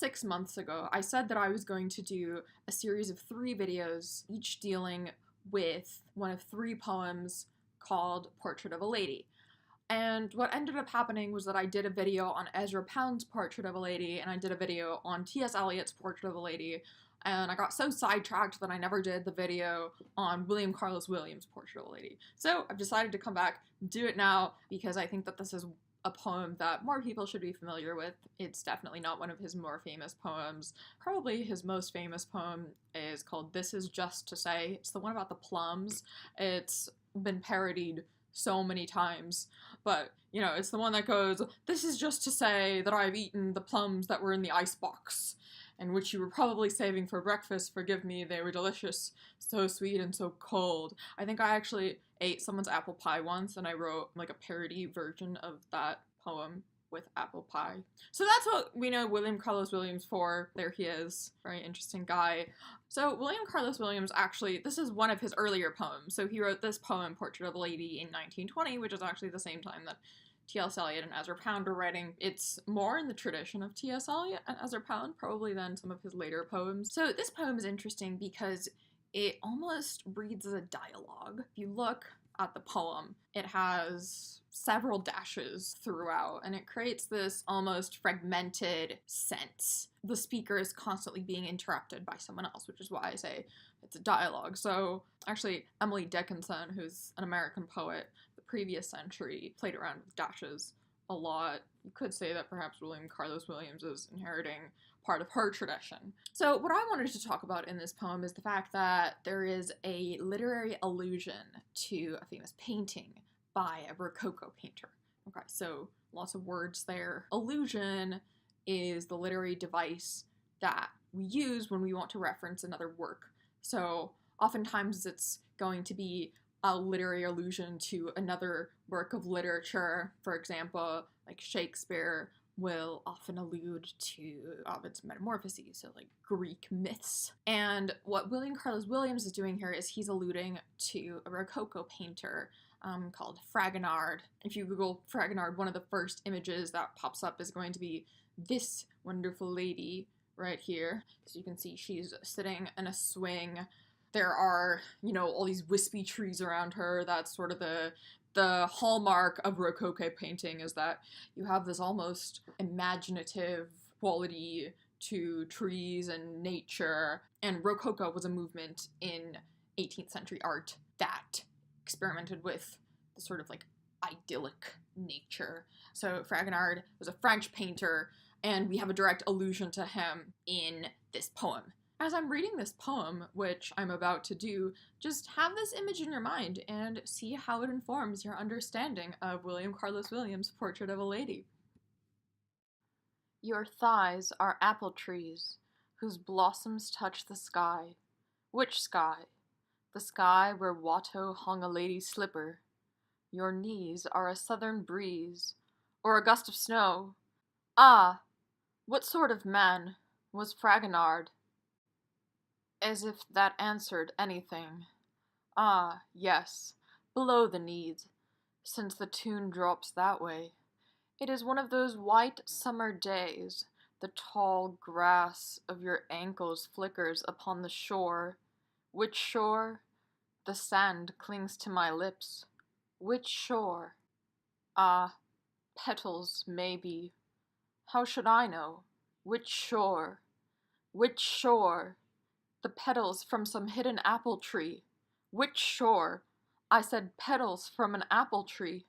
6 months ago, I said that I was going to do a series of 3 videos, each dealing with one of 3 poems called Portrait of a Lady. And what ended up happening was that I did a video on Ezra Pound's Portrait of a Lady, and I did a video on T.S. Eliot's Portrait of a Lady, and I got so sidetracked that I never did the video on William Carlos Williams' Portrait of a Lady. So I've decided to come back, do it now, because I think that this is a poem that more people should be familiar with. It's definitely not one of his more famous poems. Probably his most famous poem is called This Is Just to Say. It's the one about the plums. It's been parodied so many times, but, you know, it's the one that goes, "This is just to say that I've eaten the plums that were in the icebox, and which you were probably saving for breakfast. Forgive me, they were delicious, so sweet and so cold." I think I actually ate someone's apple pie once, and I wrote, like, a parody version of that poem with apple pie. So that's what we know William Carlos Williams for. There he is. Very interesting guy. So William Carlos Williams, actually, this is one of his earlier poems. So he wrote this poem, Portrait of a Lady, in 1920, which is actually the same time that T.S. Eliot and Ezra Pound were writing. It's more in the tradition of T.S. Eliot and Ezra Pound, probably, than some of his later poems. So this poem is interesting because it almost reads as a dialogue. If you look at the poem, it has several dashes throughout, and it creates this almost fragmented sense. The speaker is constantly being interrupted by someone else, which is why I say it's a dialogue. So actually, Emily Dickinson, who's an American poet, the previous century, played around with dashes a lot. You could say that perhaps William Carlos Williams is inheriting part of her tradition. So what I wanted to talk about in this poem is the fact that there is a literary allusion to a famous painting by a Rococo painter. Okay, so lots of words there. Allusion is the literary device that we use when we want to reference another work. So oftentimes it's going to be a literary allusion to another work of literature. For example, like Shakespeare will often allude to Ovid's Metamorphoses, so like Greek myths. And what William Carlos Williams is doing here is he's alluding to a Rococo painter called Fragonard. If you Google Fragonard, one of the first images that pops up is going to be this wonderful lady right here. So you can see she's sitting in a swing. There are, you know, all these wispy trees around her. That's sort of the hallmark of Rococo painting, is that you have this almost imaginative quality to trees and nature. And Rococo was a movement in 18th century art that experimented with the sort of like idyllic nature. So Fragonard was a French painter, and we have a direct allusion to him in this poem. As I'm reading this poem, which I'm about to do, just have this image in your mind and see how it informs your understanding of William Carlos Williams' Portrait of a Lady. Your thighs are apple trees, whose blossoms touch the sky. Which sky? The sky where Watteau hung a lady's slipper. Your knees are a southern breeze, or a gust of snow. Ah, what sort of man was Fragonard? As if that answered anything. Ah, yes, below the knees, since the tune drops that way. It is one of those white summer days. The tall grass of your ankles flickers upon the shore. Which shore? The sand clings to my lips. Which shore? Ah, petals, maybe. How should I know? Which shore? Which shore? The petals from some hidden apple tree. Which shore? I said petals from an apple tree.